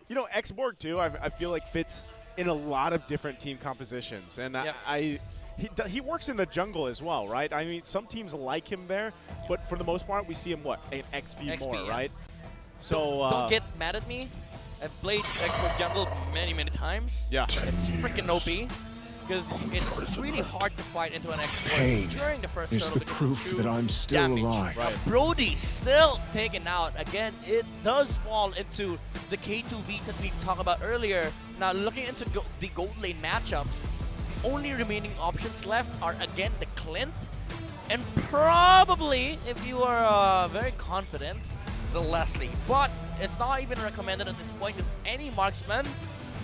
You know, X-Borg, too, I feel like fits in a lot of different team compositions. And he works in the jungle as well, right? I mean, some teams like him there, but for the most part, we see him, what, in XP more, yeah. right? So don't get mad at me. I've played X-Borg jungle many times. Yeah. It's freaking OP. Because it's really hard to fight into an Pain X-Borg during the first is the proof that I'm still alive. Right. Brody's still taken out. Again, it does fall into the K2Vs that we talked about earlier. Now, looking into the gold lane matchups, only remaining options left are, again, the Clint. And probably, if you are very confident, the Leslie. But it's not even recommended at this point because any marksman,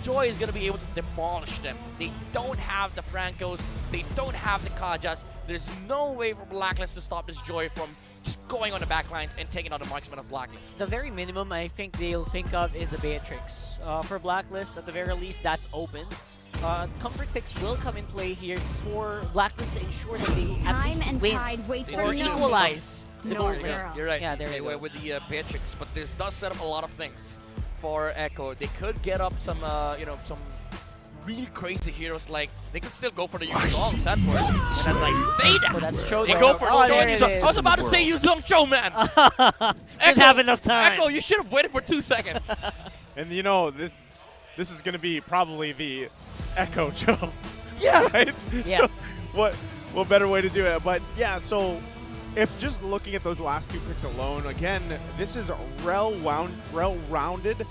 Joy is going to be able to demolish them. They don't have the Francos. They don't have the Kajas. There's no way for Blacklist to stop this Joy from just going on the backlines and taking out the marksman of Blacklist. The very minimum I think they'll think of is the Beatrix. For Blacklist, at the very least, that's open. Comfort picks will come in play here for Blacklist to ensure that they at least and win tide wait or for no equalize. No, You're right. Yeah, there you go. With the Beatrix, but this does set up a lot of things for Echo. They could get up some, some really crazy heroes. Like they could still go for the Yuzong Sanford. And as I say that, So that's Cho. they go for the there it Yuzong. is. I was about to say Yuzong Cho, man. Didn't have enough time. Echo, you should have waited for 2 seconds. And you know, this is going to be probably the Echo Joe. Yeah. Right? Yeah. So what better way to do it? But yeah, so if just looking at those last two picks alone, again, this is well-rounded.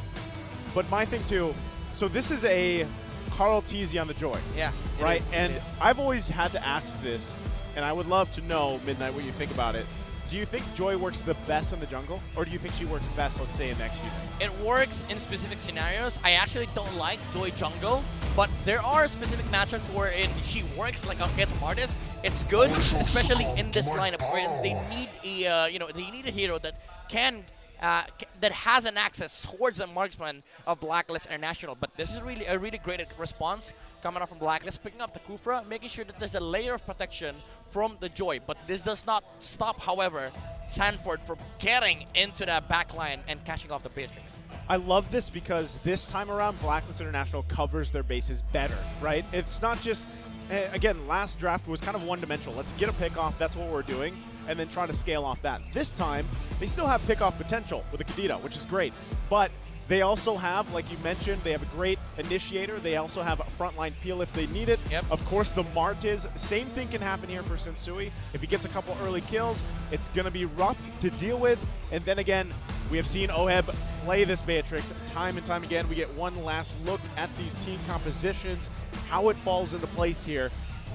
But my thing too, so this is a Carl Teasy on the Joy. Yeah. Right? And I've always had to ask this, and I would love to know, Midnight, what you think about it. Do you think Joy works the best in the jungle, or do you think she works best, let's say, in the XP? It works in specific scenarios. I actually don't like Joy jungle, but there are specific matchups wherein she works like against Martis. It's good, especially in this lineup where they need a they need a hero that can that has an access towards a marksman of Blacklist International. But this is really a really great response coming out from Blacklist, picking up the Kufra, making sure that there's a layer of protection from the Joy. But this does not stop, however, Sanford from getting into that backline and catching off the Beatrix. I love this because this time around, Blacklist International covers their bases better, right? It's not just, again, last draft was kind of one-dimensional. Let's get a pick off, that's what we're doing, and then try to scale off that. This time, they still have pick-off potential with the Kadita, which is great. But they also have, like you mentioned, they have a great initiator. They also have a frontline peel if they need it. Yep. Of course, the Martiz, same thing can happen here for Sensui. If he gets a couple early kills, it's going to be rough to deal with. And then again, we have seen Oheb play this Beatrix time and time again. We get one last look at these team compositions, how it falls into place here.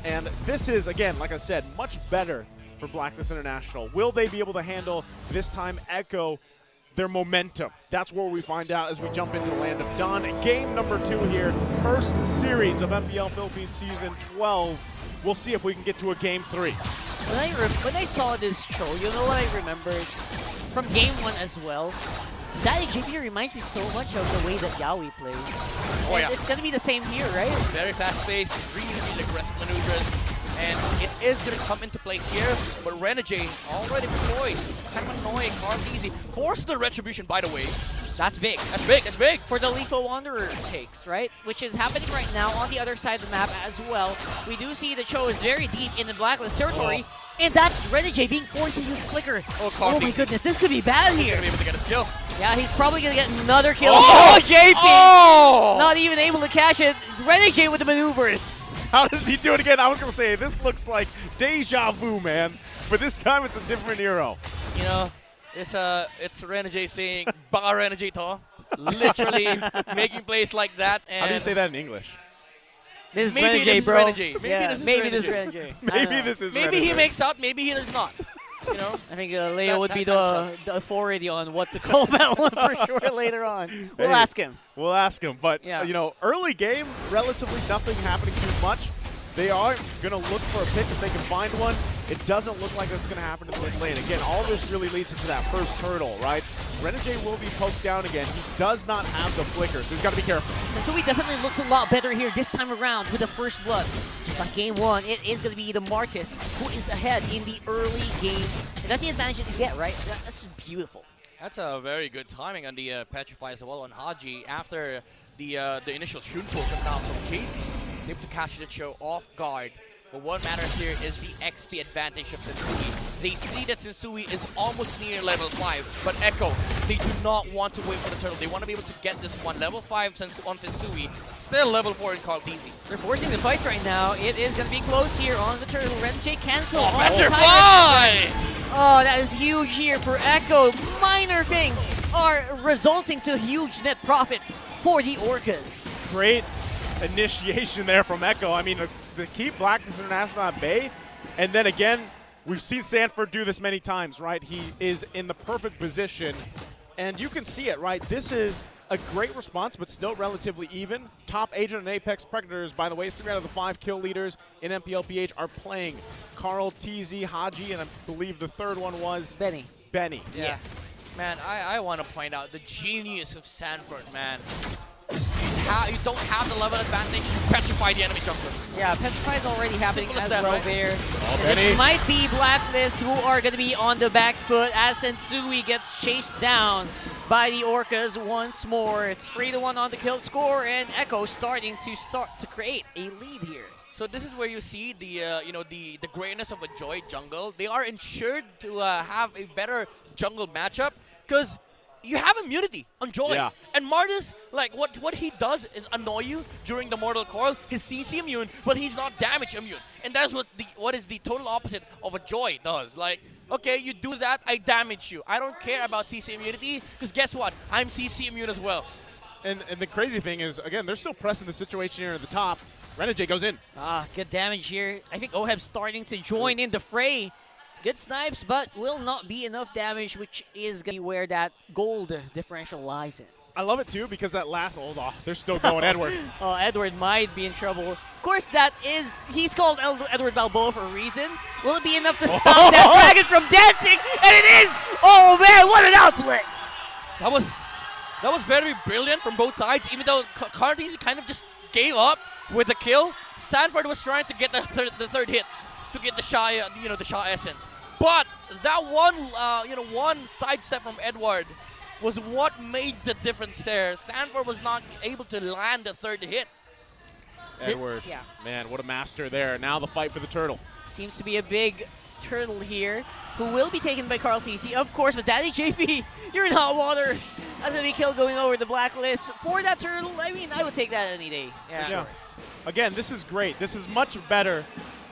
And this is, again, like I said, much better for Blacklist International. Will they be able to handle, this time, Echo, their momentum? That's where we find out as we jump into the land of Dawn. Game number 2 here, first series of MPL Philippines Season 12. We'll see if we can get to a Game 3. When I saw this show, you know what I remembered? From Game 1 as well. That JP reminds me so much of the way that Yaoi plays. Oh, and yeah. It's going to be the same here, right? Very fast-paced, really aggressive maneuvers. And it is going to come into play here, but Renegade already poised. Kanmanoy, Carteasy, forced the retribution, by the way. That's big. That's big, that's big. For the Lethal Wanderer takes, right? Which is happening right now on the other side of the map as well. We do see the Cho is very deep in the Blacklist territory. And that's Renegade being forced to use Flicker. Oh my goodness, this could be bad here. He's going to be able to get a kill. Yeah, he's probably going to get another kill. Oh, JP! Oh! Not even able to catch it. Renegade with the maneuvers. How does he do it again? I was going to say, this looks like deja vu, man. But this time it's a different hero. You know, it's Renegade saying, "Baka Renegade to." Literally making plays like that. And How do you say that in English? This is maybe Renegade, this is bro. Renegade. Maybe Yeah, this is maybe this is Renegade. Renegade. Maybe this is Maybe he Renegade. makes out, maybe he does not. You know? I think Leo would that be kind of the authority on what to call that one for sure later on. We'll Hey, ask him. We'll ask him. But, Yeah. you know, early game, relatively nothing happening too much. They are going to look for a pick if they can find one. It doesn't look like that's going to happen in the mid lane. Again, all this really leads into that first hurdle, right? Renegade will be poked down again. He does not have the flicker, so he's got to be careful. And so he definitely looks a lot better here this time around with the first blood. Just like game 1, it is going to be the Marcus who is ahead in the early game. And that's the advantage that you get, right? That's beautiful. That's a very good timing on the Petrify as well on Haji after the initial Shunpo come down from JP. Able to catch the show off guard. But what matters here is the XP advantage of Sensui. They see that Sensui is almost near level 5, but Echo, they do not want to wait for the turtle. They want to be able to get this one. Level 5 on Sensui, still level 4 in Carl Teasy. They're forcing the fights right now. It is going to be close here on the turtle. Renjay cancel. Oh, Petrify! Oh, that is huge here for Echo. Minor things are resulting to huge net profits for the Orcas. Great initiation there from Echo. I mean, to keep Blacklist International at bay, and then again, we've seen Sanford do this many times, right? He is in the perfect position, and you can see it, right? This is a great response, but still relatively even. Top Agent and Apex Predators, by the way, 3 out of the 5 kill leaders in MPLPH are playing. Carl, TZ, Haji, and I believe the third one was Benny. Yeah. Man, I want to point out the genius of Sanford, man. You don't have the level advantage, you petrify the enemy jungler. Yeah, Petrify is already happening as that, well right? there. Benny. This might be Blacklist who are going to be on the back foot as Sensui gets chased down by the Orcas once more. It's 3-1 on the kill score, and Echo starting to create a lead here. So this is where you see the the greatness of a Joy jungle. They are ensured to have a better jungle matchup because you have immunity on Joy. Yeah. And Martis, like what he does is annoy you during the Mortal Coil. He's CC immune, but he's not damage immune. And that's what is the total opposite of a Joy does. Like, okay, you do that, I damage you. I don't care about CC immunity, because guess what? I'm CC immune as well. And the crazy thing is, again, they're still pressing the situation here at the top. Renegade goes in. Good damage here. I think Oheb starting to join in the fray. Good snipes, but will not be enough damage, which is going to be where that gold differential lies in. I love it, too, because that last... Oh, they're still going, Edward. Oh, Edward might be in trouble. Of course, he's called Edward Balboa for a reason. Will it be enough to stop that dragon from dancing? And it is! Oh, man, what an outplay! That was very brilliant from both sides, even though Cartesian kind of just gave up with the kill. Sanford was trying to get the third hit to get the Sha, the Sha essence. But that one sidestep from Edward was what made the difference there. Sanford was not able to land the third hit. Edward, Yeah. man, what a master there. Now the fight for the turtle. Seems to be a big turtle here, who will be taken by Carl TC, of course, but Daddy JP, you're in hot water. That's going to be kill going over the Blacklist. For that turtle, I mean, I would take that any day. Yeah. Again, this is great. This is much better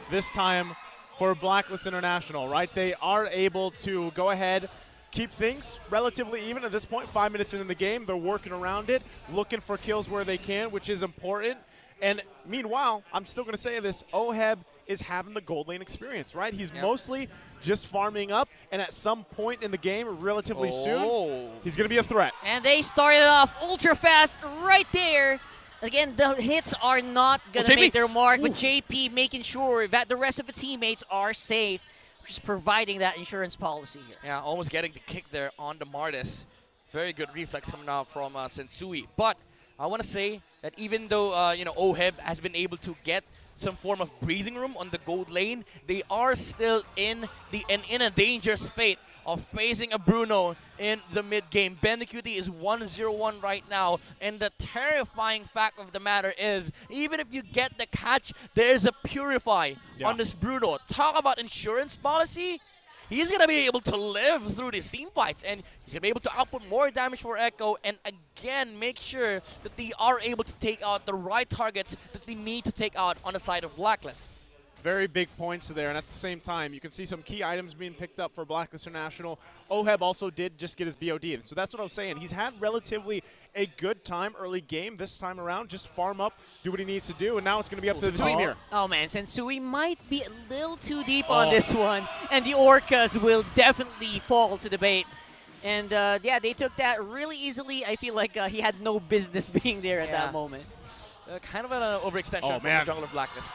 this time for Blacklist International, right? They are able to go ahead, keep things relatively even at this point. 5 minutes into the game, they're working around it, looking for kills where they can, which is important. And meanwhile, I'm still going to say this, Oheb is having the gold lane experience, right? He's mostly just farming up, and at some point in the game, relatively soon, he's going to be a threat. And they started off ultra fast right there. Again, the hits are not going to make their mark, but JP making sure that the rest of the teammates are safe, just providing that insurance policy here. Yeah, almost getting the kick there on the Martis. Very good reflex coming out from Sensui. But I want to say that even though Oheb has been able to get some form of breathing room on the gold lane, they are still in a dangerous fate of facing a Bruno in the mid game. Bandicuity is 1-0-1 right now, and the terrifying fact of the matter is, even if you get the catch, there's a Purify on this Bruno. Talk about insurance policy. He's going to be able to live through these team fights, and he's going to be able to output more damage for Echo, and again, make sure that they are able to take out the right targets that they need to take out on the side of Blacklist. Very big points there, and at the same time, you can see some key items being picked up for Blacklist International. Oheb also did just get his BOD, so that's what I was saying. He's had relatively a good time early game this time around. Just farm up, do what he needs to do, and now it's going to be up to the team here. Oh man, Sensui might be a little too deep on this one, and the Orcas will definitely fall to the bait. And yeah, they took that really easily. I feel like he had no business being there at that moment. Kind of an overextension from the jungle of Blacklist.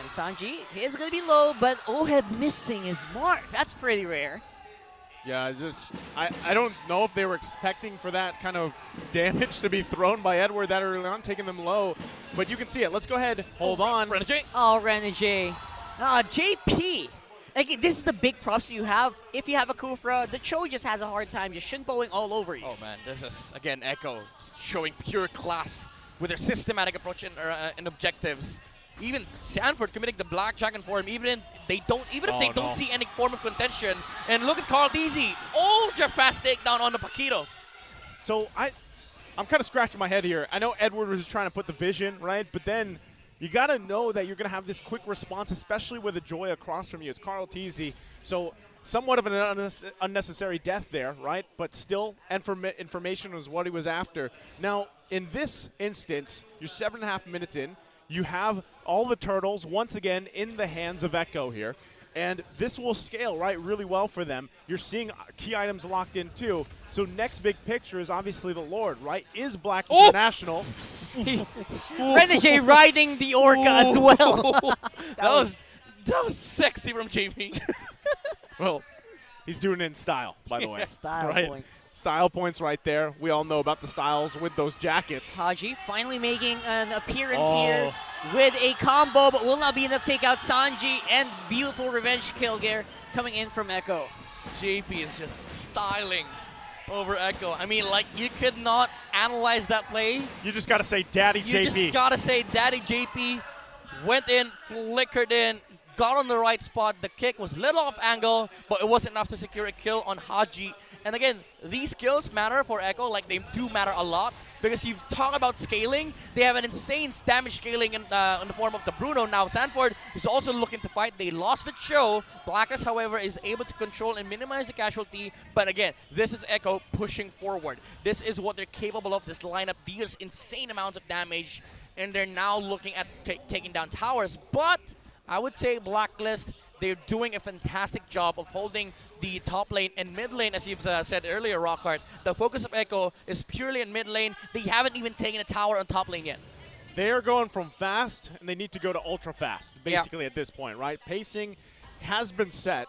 And Sanji is going to be low, but Oheb missing his mark. That's pretty rare. Yeah, I don't know if they were expecting for that kind of damage to be thrown by Edward that early on, taking them low. But you can see it. Let's go ahead, hold on. Renegade. Oh, Renegade. JP. Like, this is the big props you have. If you have a Kufra, the Cho just has a hard time just shinpoing all over you. Oh man, this is again Echo showing pure class with their systematic approach and objectives. Even Sanford committing the blackjack for him, even if they don't see any form of contention. And look at Carl Deasy, ultra fast takedown on the Paquito. So I'm kind of scratching my head here. I know Edward was trying to put the vision, right? But then you got to know that you're going to have this quick response, especially with a Joy across from you. It's Carl Teasy. So somewhat of an unnecessary death there, right? But still, information was what he was after. Now, in this instance, you're 7.5 minutes in. You have all the turtles, once again, in the hands of Echo here. And this will scale, right, really well for them. You're seeing key items locked in, too. So next big picture is obviously the Lord, right? Is Blacklist International. Renegade riding the Orca as well. that was sexy from JP. Well, he's doing it in style, by the way. Style right? points. Style points right there. We all know about the styles with those jackets. Haji finally making an appearance here with a combo, but will not be enough to take out Sanji, and beautiful revenge kill gear coming in from Echo. JP is just styling over Echo. I mean, like, you could not analyze that play. You just got to say Daddy JP. You just got to say Daddy JP went in, flickered in, got on the right spot. The kick was a little off angle, but it wasn't enough to secure a kill on Haji. And again, these skills matter for Echo, like they do matter a lot, because you've talked about scaling. They have an insane damage scaling in the form of the Bruno. Now Sanford is also looking to fight. They lost the Cho. Blacklist, however, is able to control and minimize the casualty. But again, this is Echo pushing forward. This is what they're capable of. This lineup deals insane amounts of damage, and they're now looking at taking down towers. But I would say Blacklist, they're doing a fantastic job of holding the top lane and mid lane, as you've said earlier, Rockhart. The focus of Echo is purely in mid lane. They haven't even taken a tower on top lane yet. They're going from fast, and they need to go to ultra fast, basically, at this point, right? Pacing has been set,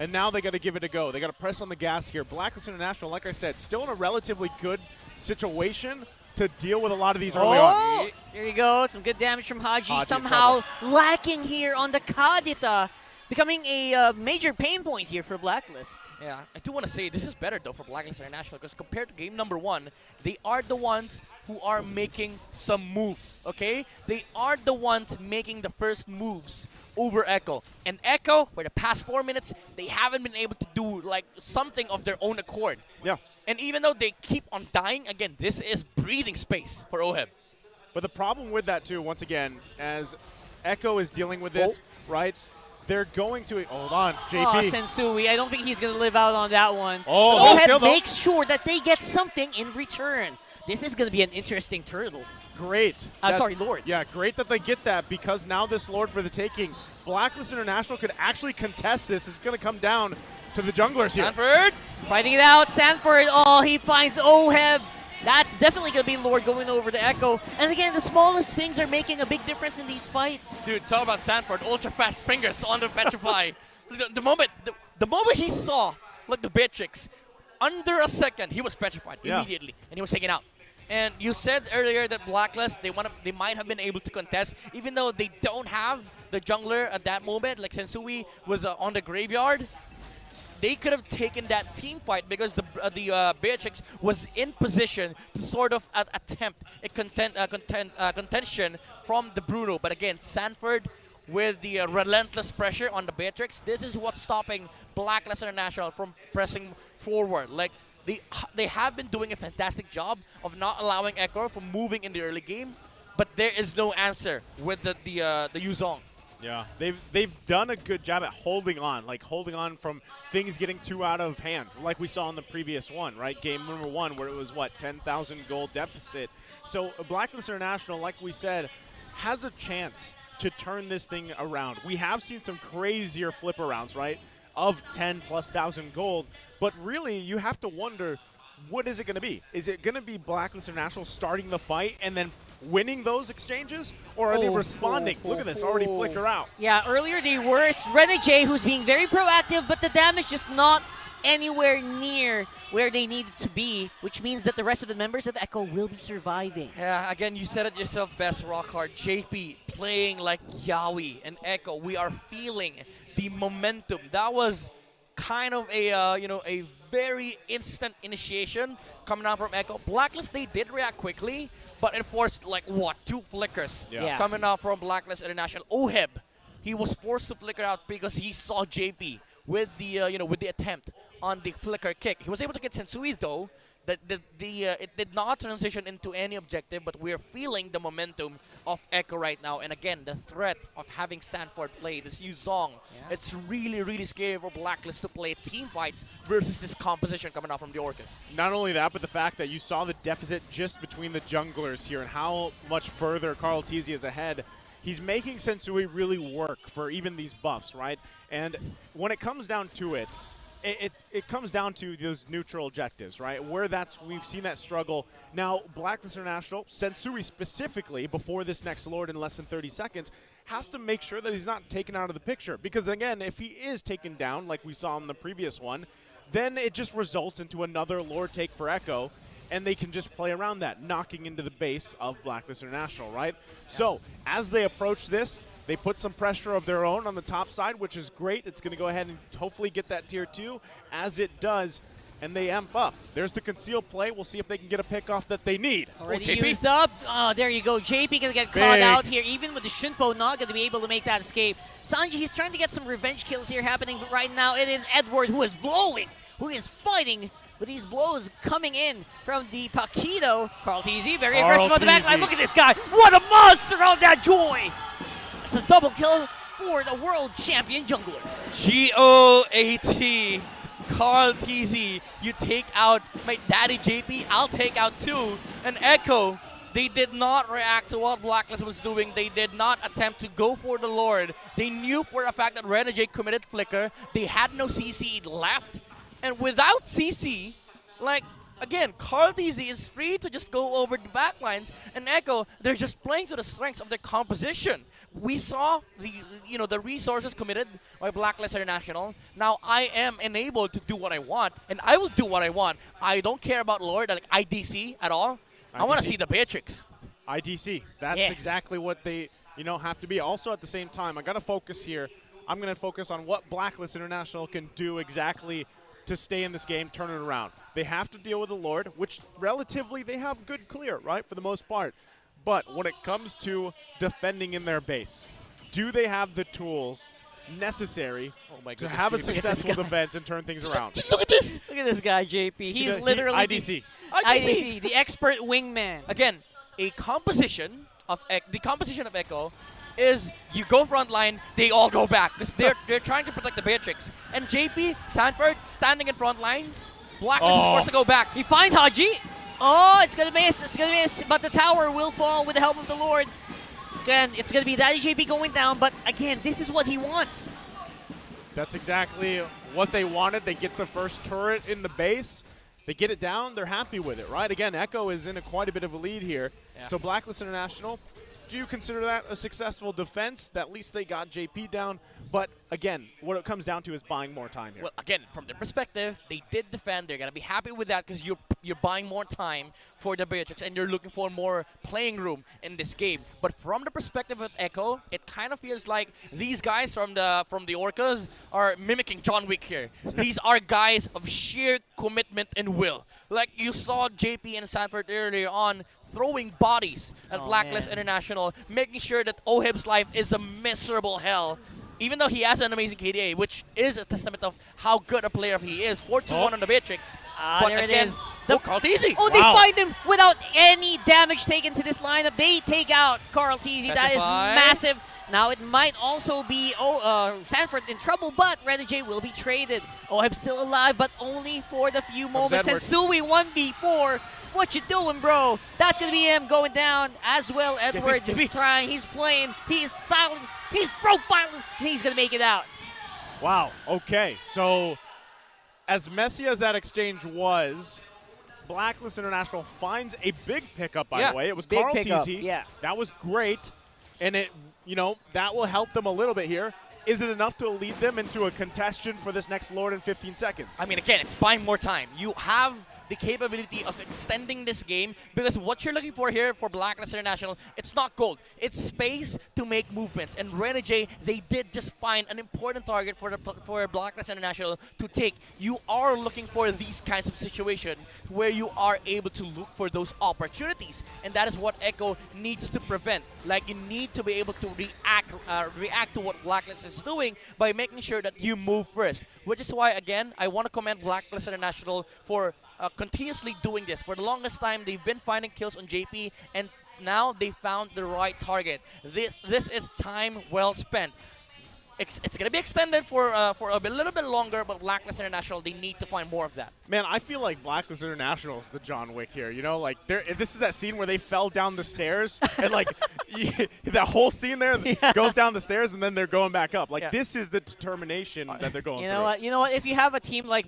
and now they got to give it a go. They got to press on the gas here. Blacklist International, like I said, still in a relatively good situation to deal with a lot of these early on. There you go. Some good damage from Haji. Somehow lacking here on the Kadita, becoming a major pain point here for Blacklist. Yeah, I do want to say this is better, though, for Blacklist International, because compared to game number 1, they are the ones who are making some moves, okay? They are the ones making the first moves over Echo. And Echo, for the past 4 minutes, they haven't been able to do, like, something of their own accord. Yeah. And even though they keep on dying, again, this is breathing space for Oheb. But the problem with that, too, once again, as Echo is dealing with this, right, they're going to... Hold on, JP. Oh, Sensui. I don't think he's going to live out on that one. Oheb makes sure that they get something in return. This is going to be an interesting turtle. Great. Sorry, Lord. Yeah, great that they get that, because now this Lord for the taking. Blacklist International could actually contest this. It's going to come down to the junglers here. Sanford! Fighting it out. Sanford, he finds Oheb. That's definitely going to be Lord going over to Echo. And again, the smallest things are making a big difference in these fights. Dude, talk about Sanford. Ultra fast fingers on the Petrify. the moment he saw, like, the Beatrix, under a second, he was petrified immediately. And he was taken out. And you said earlier that Blacklist, they might have been able to contest, even though they don't have the jungler at that moment, like Sensui was on the graveyard. They could have taken that team fight because the Beatrix was in position to sort of attempt a contention from the Bruno. But again, Sanford with the relentless pressure on the Beatrix, this is what's stopping Blacklist International from pressing forward. Like, they have been doing a fantastic job of not allowing Echo from moving in the early game, but there is no answer with the Yuzong. Yeah, they've done a good job at holding on from things getting too out of hand, like we saw in the previous one, right? Game number 1, where it was, 10,000 gold deficit. So Blacklist International, like we said, has a chance to turn this thing around. We have seen some crazier flip arounds, right, of 10,000+ gold, but really you have to wonder, what is it going to be? Is it going to be Blacklist International starting the fight and then winning those exchanges, or are they responding? Look at this, already flicker out. Yeah, earlier they were Renegade, who's being very proactive, but the damage just not anywhere near where they needed to be, which means that the rest of the members of Echo will be surviving. Yeah, again, you said it yourself best, Rockhard. JP playing like Yaoi and Echo. We are feeling the momentum. That was kind of a a very instant initiation coming out from Echo. Blacklist, they did react quickly, but it forced like what, 2 flickers coming out from Blacklist International. Oheb, he was forced to flicker out because he saw JP with the with the attempt on the flicker kick. He was able to get Sensui though. It did not transition into any objective, but we're feeling the momentum of Echo right now. And again, the threat of having Sanford play this Yuzong, it's really, really scary for Blacklist to play team fights versus this composition coming out from the Orcas. Not only that, but the fact that you saw the deficit just between the junglers here and how much further Carl Tizzy is ahead. He's making Sensui really work for even these buffs, right? And when it comes down to it, it comes down to those neutral objectives, right? Where we've seen that struggle. Now, Blacklist International, Sensui specifically, before this next Lord in less than 30 seconds, has to make sure that he's not taken out of the picture. Because again, if he is taken down, like we saw in the previous one, then it just results into another Lord take for Echo, and they can just play around that, knocking into the base of Blacklist International, right? So, as they approach this, they put some pressure of their own on the top side, which is great. It's going to go ahead and hopefully get that tier 2 as it does, and they amp up. There's the concealed play. We'll see if they can get a pick off that they need. Already used up. Oh, there you go. JP going to get caught out here. Even with the Shunpo, not going to be able to make that escape. Sanji, he's trying to get some revenge kills here happening, but right now it is Edward who is blowing, who is fighting with these blows coming in from the Paquito. Carl Tizzy, very aggressive on the back line. Look at this guy. What a monster on that Joy. It's a double kill for the world champion jungler. GOAT, Carl Tizzy, you take out my daddy JP, I'll take out 2. And Echo, they did not react to what Blacklist was doing. They did not attempt to go for the Lord. They knew for a fact that Renegade committed flicker. They had no CC left. And without CC, like, again, Carl Tizzy is free to just go over the backlines, and Echo, they're just playing to the strengths of their composition. We saw the resources committed by Blacklist International. Now I am enabled to do what I want, and I will do what I want. I don't care about Lord, like IDC at all. I want to see the Beatrix. IDC. That's exactly what they have to be. Also at the same time, I got to focus here. I'm going to focus on what Blacklist International can do exactly to stay in this game, turn it around. They have to deal with the Lord, which relatively they have good clear, right, for the most part. But when it comes to defending in their base, do they have the tools necessary to have a successful defense and turn things around? Look at this! Look at this guy, JP. He's literally IDC, the expert wingman. Again, the composition of Echo is you go front line, they all go back. They're trying to protect the Beatrix. And JP, Sanford, standing in front lines, Blacklist is forced to go back. He finds Haji. Oh, it's going to miss. It's going to miss. But the tower will fall with the help of the Lord. Again, it's going to be Daddy JP going down. But again, this is what he wants. That's exactly what they wanted. They get the first turret in the base. They get it down. They're happy with it, right? Again, Echo is in quite a bit of a lead here. Yeah. So Blacklist International, do you consider that a successful defense? At least they got JP down. But again, what it comes down to is buying more time here. Well, again, from their perspective, they did defend. They're going to be happy with that because you're buying more time for the Beatrix and you're looking for more playing room in this game. But from the perspective of Echo, it kind of feels like these guys from the Orcas are mimicking John Wick here. These are guys of sheer commitment and will. Like you saw JP and Sanford earlier on, throwing bodies at Blacklist International, making sure that Oheb's life is a miserable hell. Even though he has an amazing KDA, which is a testament of how good a player he is. 4-2-1 on the Beatrix. But there again, it is. Carl Tizzy. Oh, they find him without any damage taken to this lineup. They take out Carl Tizzy. That is massive. Now it might also be Sanford in trouble, but Renegade will be traded. Oheb still alive, but only for the few moments. And Sui 1v4. What you doing, bro? That's going to be him going down as well. Edward is trying. He's playing. He's fouling. He's profiling. He's going to make it out. Wow. Okay. So as messy as that exchange was, Blacklist International finds a big pickup, by the way. It was Carl Tizzy. Yeah. That was great. And it, that will help them a little bit here. is it enough to lead them into a contention for this next Lord in 15 seconds? I mean, again, it's buying more time. You have the capability of extending this game because what you're looking for here for Blacklist International, it's not gold. It's space to make movements. And Renegade, they did just find an important target for Blacklist International to take. You are looking for these kinds of situations where you are able to look for those opportunities. And that is what Echo needs to prevent. Like, you need to be able to react to what Blacklist is doing by making sure that you move first. Which is why, again, I want to commend Blacklist International for continuously doing this. For the longest time, they've been finding kills on JP, and now they found the right target. This is time well spent. It's going to be extended for a little bit longer, but Blacklist International, they need to find more of that. Man, I feel like Blacklist International is the John Wick here. You know, like this is that scene where they fell down the stairs, and like that whole scene there goes down the stairs, and then they're going back up. Like this is the determination that they're going through. You know what? If you have a team like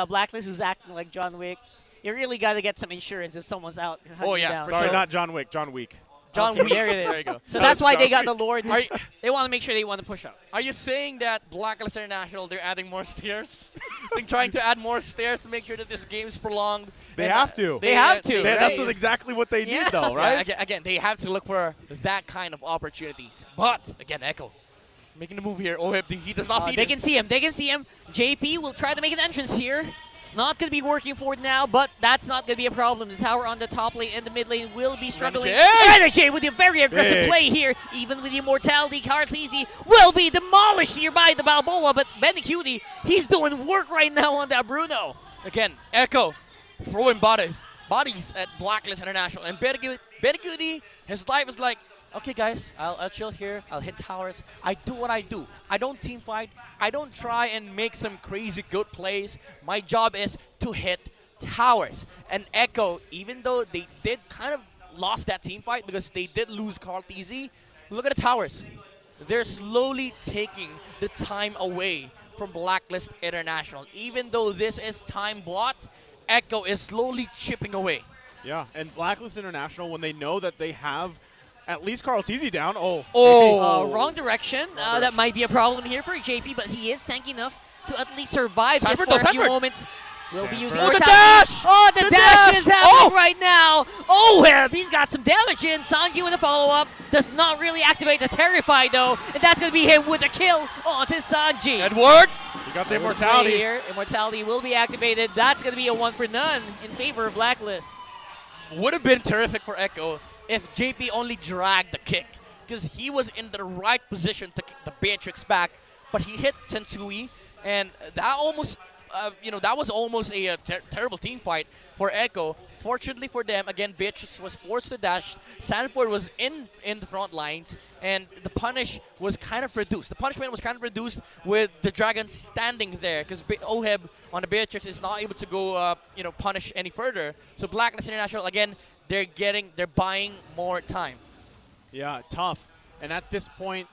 Blacklist who's acting like John Wick, you really got to get some insurance if someone's out. Oh yeah, down. Sorry, not John Wick. John Wick. John Wick. There it is. There you go. So that's why they got the Lord. They want to make sure they want to push up. Are you saying that Blacklist International, they're adding more stairs? They're trying to add more stairs to make sure that this game is prolonged? They have to. They have to. That's exactly what they need, though, right? Yeah, again, they have to look for that kind of opportunities. But, again, Echo, making the move here. Oh, he does not see They this. can see him. They can see him. JP will try to make an entrance here. Not going to be working for it now, but that's not going to be a problem. The tower on the top lane and the mid lane will be struggling. Renegade with a very aggressive play here. Even with the immortality, Cartesi will be demolished here by the Balboa, but Benecuti, he's doing work right now on that Bruno. Again, Echo throwing bodies at Blacklist International. And Benecuti, his life is like, okay, guys, I'll chill here. I'll hit towers. I do what I do. I don't team fight. I don't try and make some crazy good plays. My job is to hit towers. And Echo, even though they did kind of lost that team fight because they did lose Carl TZ, look at the towers. They're slowly taking the time away from Blacklist International. Even though this is time bought, Echo is slowly chipping away. Yeah, and Blacklist International, when they know that they have at least Carl TZ down. Wrong direction. That might be a problem here for JP, but he is tanky enough to at least survive this for a few moments. We'll be using the dash! Oh, the dash is happening right now. Oh, he's got some damage in. Sanji with a follow-up. Does not really activate the Terrify, though. And that's going to be him with a kill onto Sanji. Edward! You got the immortality here. Immortality will be activated. That's going to be a 1 for none in favor of Blacklist. Would have been terrific for Echo if JP only dragged the kick, because he was in the right position to kick the Beatrix back, but he hit Sensui, and that almost, that was almost a terrible team fight for Echo. Fortunately for them, again, Beatrix was forced to dash. Sanford was in the front lines, and the punish was kind of reduced. The punishment was kind of reduced with the Dragon standing there, because Oheb on the Beatrix is not able to go, punish any further. So Blacklist International, again, they're buying more time. Yeah, tough. And at this point,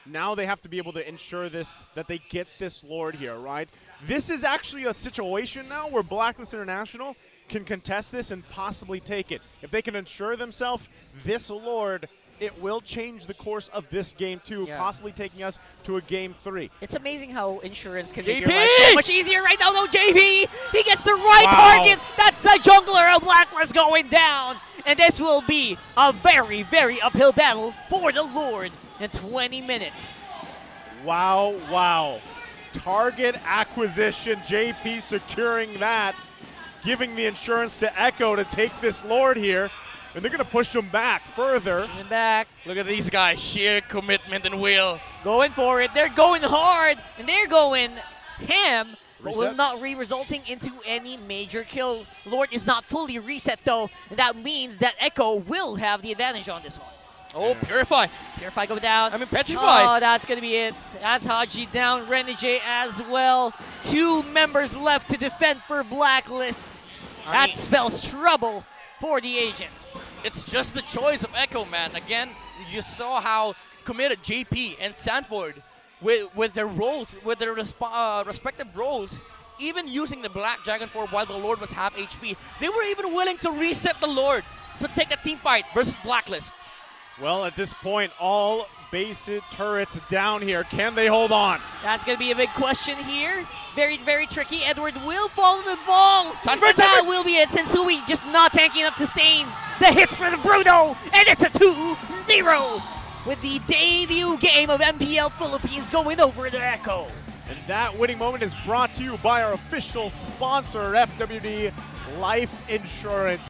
now they have to be able to ensure that they get this Lord here, right? This is actually a situation now where Blacklist International can contest this and possibly take it. If they can ensure themselves this Lord, it will change the course of this game too, possibly taking us to a game 3. It's amazing how insurance can make your life so much easier right now. No, JP, he gets the right target. That's the jungler of Blacklist going down. And this will be a very, very uphill battle for the Lord in 20 minutes. Wow. Target acquisition, JP securing that, giving the insurance to Echo to take this Lord here. And they're going to push them back further. Look at these guys. Sheer commitment and will. Going for it. They're going hard. And they're going ham. But will not resulting into any major kill. Lord is not fully reset, though. And that means that Echo will have the advantage on this one. Oh, Purify. Purify go down. I mean, Petrify. Oh, that's going to be it. That's Haji down. Renegade as well. 2 members left to defend for Blacklist. That spells trouble for the agents. It's just the choice of Echo, man. Again, you saw how committed JP and Sanford with their roles, with their respective roles, even using the Black Dragon Form while the Lord was half HP. They were even willing to reset the Lord to take a team fight versus Blacklist. Well, at this point, all base turrets down here. Can they hold on? That's going to be a big question here. Very, very tricky. Edward will fall in the ball. Sunford, That will be it. Sensui just not tanking enough to stain the hits for the Bruno. And it's a 2-0 with the debut game of MPL Philippines going over to Echo. And that winning moment is brought to you by our official sponsor, FWD Life Insurance.